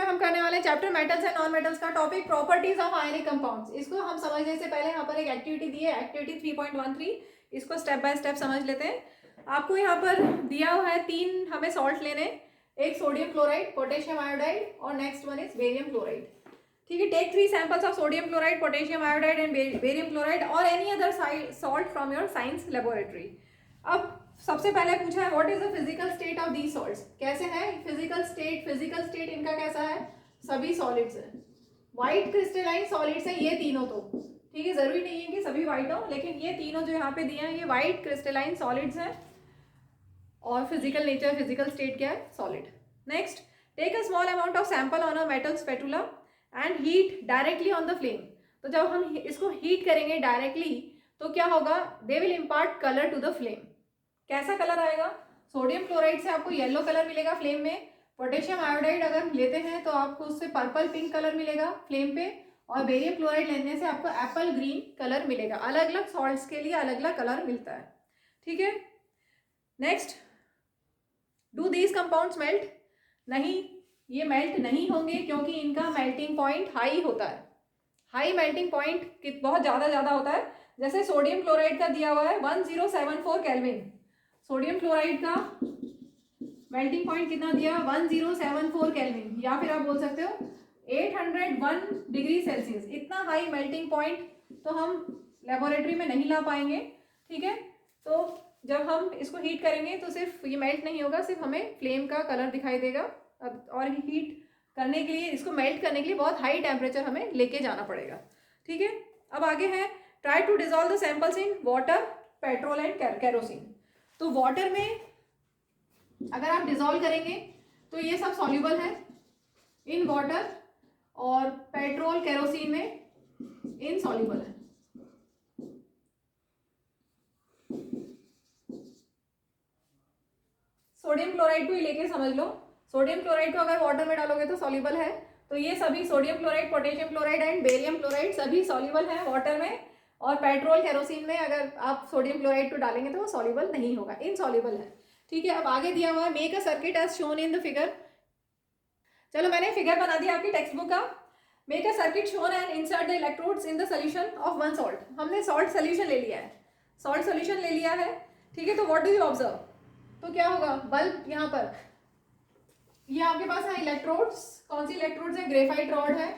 में हम करने वाले हैं chapter metals and non metals का topic properties of ionic compounds. इसको हम समझने से पहले यहाँ पर एक एक्टिविटी दी है, एक्टिविटी 3.13। इसको स्टेप बाय स्टेप समझ लेते हैं। आपको यहाँ पर दिया हुआ है 3 हमें सॉल्ट लेने, एक सोडियम क्लोराइड, पोटेशियम आयोडाइड और next one is barium chloride. ठीक है, take 3 samples of sodium chloride, potassium iodide and barium chloride और any other salt from your science laboratory. अब सबसे पहले पूछा है what is the physical state of these salts. कैसे है फिजिकल स्टेट इनका कैसा है, सभी सॉलिड्स है, व्हाइट क्रिस्टलाइन सॉलिड्स है ये तीनों। तो ठीक है, जरूरी नहीं है कि सभी व्हाइट हो, लेकिन ये तीनों जो यहाँ पे दिए हैं ये व्हाइट क्रिस्टलाइन सॉलिड्स हैं और फिजिकल नेचर, फिजिकल स्टेट क्या है, solid. Next, take a small amount of sample on a metal spatula and heat directly on the flame. तो जब हम इसको हीट करेंगे डायरेक्टली तो क्या होगा, they will impart colour to the flame. कैसा कलर आएगा, सोडियम क्लोराइड से आपको येलो कलर मिलेगा फ्लेम में, पोटेशियम आयोडाइड अगर लेते हैं तो आपको उससे पर्पल पिंक कलर मिलेगा फ्लेम पे, और बेरियम क्लोराइड लेने से आपको एप्पल ग्रीन कलर मिलेगा। अलग अलग सॉल्ट्स के लिए अलग अलग कलर मिलता है। ठीक है, next, do these compounds melt. नहीं, ये मेल्ट नहीं होंगे क्योंकि इनका मेल्टिंग पॉइंट हाई होता है। हाई मेल्टिंग पॉइंट बहुत ज़्यादा होता है। जैसे सोडियम क्लोराइड का दिया हुआ है 1074 केल्विन, सोडियम क्लोराइड का मेल्टिंग पॉइंट कितना दिया, 1074 केल्विन, या फिर आप बोल सकते हो 801 डिग्री सेल्सियस। इतना हाई मेल्टिंग पॉइंट तो हम लेबोरेटरी में नहीं ला पाएंगे। ठीक है, तो जब हम इसको हीट करेंगे तो सिर्फ ये मेल्ट नहीं होगा, सिर्फ हमें फ्लेम का कलर दिखाई देगा। और हीट करने के लिए, इसको मेल्ट करने के लिए बहुत हाई टेम्परेचर हमें लेके जाना पड़ेगा। ठीक है, अब आगे है try to dissolve the samples in water, petrol and kerosene. तो वाटर में अगर आप डिजोल्व करेंगे तो ये सब सॉल्युबल है इन वाटर, और पेट्रोल कैरोसिन में इनसॉल्युबल है। सोडियम क्लोराइड को ही लेके समझ लो, सोडियम क्लोराइड को अगर वाटर में डालोगे तो सॉल्युबल है। तो ये सभी sodium chloride, potassium chloride and barium chloride सभी सॉल्युबल है वाटर में, और पेट्रोल कैरोसिन में अगर आप सोडियम क्लोराइड को डालेंगे तो वो सॉल्युबल नहीं होगा, इनसॉल्युबल है। ठीक है, अब आगे दिया हुआ है make a circuit as shown in the figure. चलो मैंने फिगर बना दिया आपकी टेक्स्ट बुक का। Make a circuit shown and insert the electrodes in the solution of one salt. हमने सॉल्ट सोल्यूशन ले लिया है, सॉल्ट सोल्यूशन ले लिया है। ठीक है, तो व्हाट डू यू ऑब्जर्व, तो क्या होगा, बल्ब यहाँ पर, ये आपके पास है इलेक्ट्रोड्स। कौन सी इलेक्ट्रोड्स है, ग्रेफाइट रॉड है।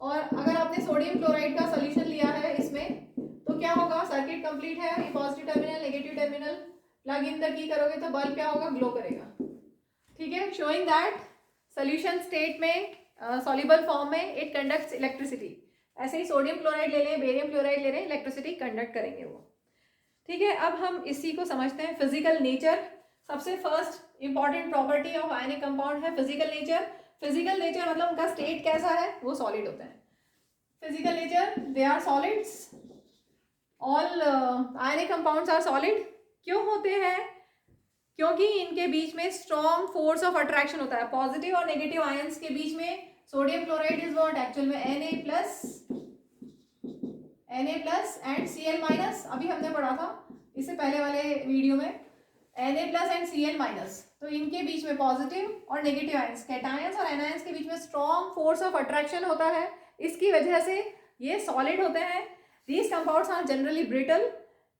और अगर आपने सोडियम क्लोराइड का सोल्यूशन लिया है इसमें तो क्या होगा, सर्किट कंप्लीट है, ये positive terminal, negative terminal, plug in the key करोगे तो बल्ब क्या होगा, ग्लो करेगा। ठीक है, शोइंग दैट सोल्यूशन स्टेट में, सॉल्युबल फॉर्म में इट कंडक्ट्स इलेक्ट्रिसिटी। ऐसे ही सोडियम क्लोराइड ले लें, बेरियम क्लोराइड ले लें, इलेक्ट्रिसिटी कंडक्ट करेंगे वो। ठीक है, अब हम इसी को समझते हैं, फिजिकल नेचर। सबसे first important property of ionic compound है फिजिकल नेचर। फिजिकल नेचर मतलब उनका स्टेट कैसा है, वो सॉलिड होते हैं। Physical nature, they are solids, all ionic compounds are solid. क्यों होते हैं, क्योंकि इनके बीच में स्ट्रॉन्ग फोर्स ऑफ अट्रैक्शन होता है। पॉजिटिव और नेगेटिव आयंस के बीच में sodium chloride is what, actual में Na+ एंड Cl-। अभी हमने पढ़ा था इससे पहले वाले वीडियो में Na+ एंड Cl-। तो इनके बीच में पॉजिटिव और नेगेटिव आयंस, कैटायंस और एनायंस के बीच में स्ट्रॉन्ग फोर्स ऑफ अट्रैक्शन होता है। इसकी वजह से ये सॉलिड होते हैं। These compounds are generally brittle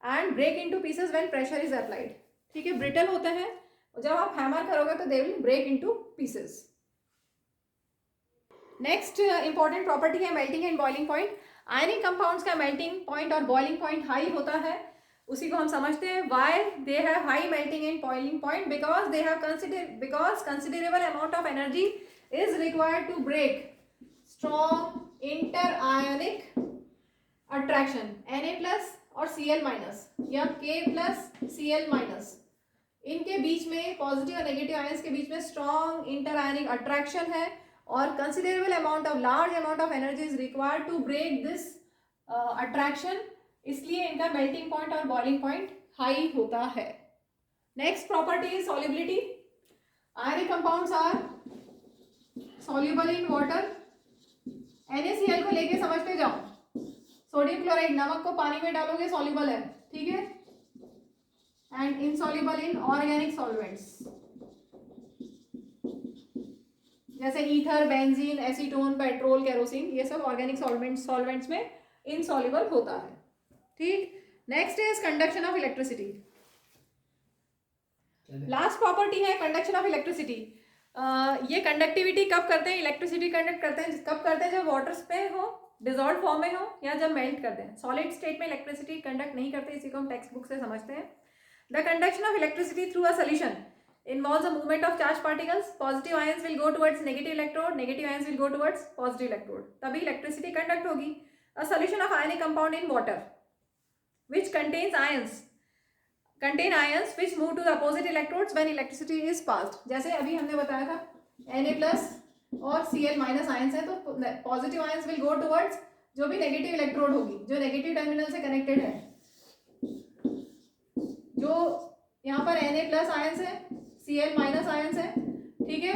and break into pieces when pressure is applied. ठीक है, ब्रिटल होते हैं, जब आप हैमर करोगे तो they will break into pieces. Next important property है melting and boiling point. Ionic compounds का मेल्टिंग पॉइंट और बॉइलिंग पॉइंट हाई होता है, उसी को हम समझते हैं। Why they have high melting and boiling point, because they have considerable amount of energy is required to break strong inter ionic attraction. Na+ और Cl- या K+Cl-, इनके बीच में, पॉजिटिव और नेगेटिव आयंस के बीच में स्ट्रॉन्ग इंटर आयोनिक अट्रैक्शन है, और considerable amount of, large amount of energy is required to break this attraction, इसलिए इनका मेल्टिंग पॉइंट और बॉइलिंग पॉइंट हाई होता है। Next property is solubility. Ionic compounds are soluble in water. NaCl को लेके समझते जाओ, सोडियम क्लोराइड, नमक को पानी में डालोगे सॉल्युबल है, ठीक है, and insoluble in organic solvents. जैसे ether, benzene, acetone, petrol, kerosene, ये सब ऑर्गेनिक सॉल्वेंट्स में इनसॉल्युबल होता है। ठीक, next is conduction of electricity. Last property है कंडक्शन ऑफ इलेक्ट्रिसिटी। ये कंडक्टिविटी कब करते हैं, इलेक्ट्रिसिटी कंडक्ट करते हैं कब करते हैं, जब वाटर्स पे हो, डिजॉल्व फॉर्म में हो, या जब मेल्ट करते हैं। सॉलिड स्टेट में इलेक्ट्रिसिटी कंडक्ट नहीं करते, इसी को हम टेक्स्ट बुक से समझते हैं। The conduction of electricity through a solution involves a movement of charged particles. Positive ions will go towards negative electrode, negative ions will go towards positive electrode. तभी electricity conduct होगी. A solution of ionic compound in water which contain ions which move to the opposite electrodes when electricity is passed. जैसे अभी हमने बताया था Na+ और Cl- ions है, तो positive ions will go towards जो भी negative electrode होगी, जो negative terminal से connected है, जो यहाँ पर Na+ ions है, Cl- आयंस है। ठीक है,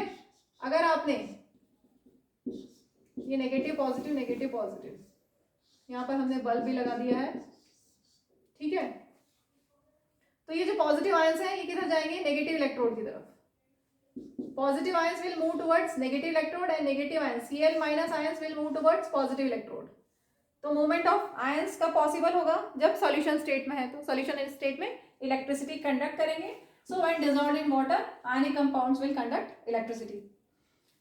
अगर आपने ये नेगेटिव पॉजिटिव यहाँ पर हमने बल्ब भी लगा दिया है। ठीक है, तो ये जो पॉजिटिव आयंस है ये किधर जाएंगे, नेगेटिव इलेक्ट्रोड की तरफ। Positive ions will move towards negative electrode and negative ions Cl- ions will move towards positive electrode. तो मूवमेंट ऑफ आयंस कब पॉसिबल होगा, जब सॉल्यूशन स्टेट में है। तो सॉल्यूशन स्टेट में इलेक्ट्रिसिटी कंडक्ट करेंगे। So when dissolved in water, ionic compounds will conduct electricity.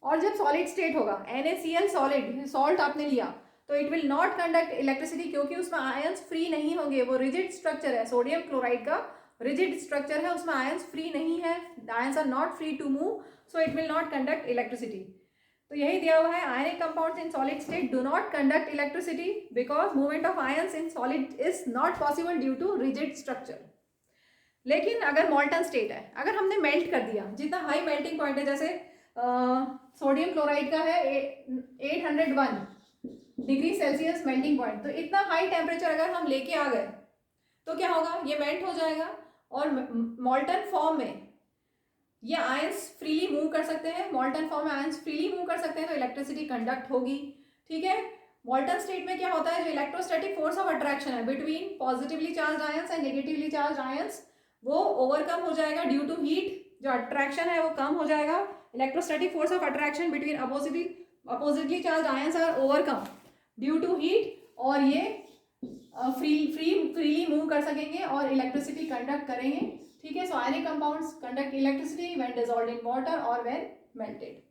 और जब सॉलिड स्टेट होगा, NaCl सॉलिड, सॉल्ट आपने लिया, तो it will not conduct electricity, क्योंकि उसमें आयंस फ्री नहीं होंगे। वो रिजिड स्ट्रक्चर है, सोडियम क्लोराइड का रिजिड स्ट्रक्चर है, उसमें आयंस फ्री नहीं है, ions are not free to move, so it will not conduct electricity. तो यही दिया हुआ है, ionic compounds in solid state do not conduct electricity because movement of ions in solid is not possible due to rigid structure. लेकिन अगर मॉल्टन state है, अगर हमने मेल्ट कर दिया, जितना हाई मेल्टिंग पॉइंट है, जैसे सोडियम क्लोराइड का है 801 डिग्री सेल्सियस मेल्टिंग पॉइंट, तो इतना हाई टेम्परेचर अगर हम लेके आ गए तो क्या होगा, ये मेल्ट हो जाएगा और मॉल्टन फॉर्म में ये आयंस फ्रीली मूव कर सकते हैं। मॉल्टन फॉर्म में आयंस फ्रीली मूव कर सकते हैं, तो इलेक्ट्रिसिटी कंडक्ट होगी। ठीक है, मॉल्टन स्टेट में क्या होता है, जो इलेक्ट्रोस्टैटिक फोर्स ऑफ अट्रैक्शन है between positively charged ions and negatively charged ions, वो ओवरकम हो जाएगा ड्यू टू हीट। जो अट्रैक्शन है वो कम हो जाएगा। Electrostatic force of attraction between oppositely charged ions are overcome due to heat, और ये फ्रीली मूव कर सकेंगे और इलेक्ट्रिसिटी कंडक्ट करेंगे। ठीक है, so ionic compounds conduct electricity when dissolved in water और व्हेन मेल्टेड।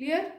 क्लियर?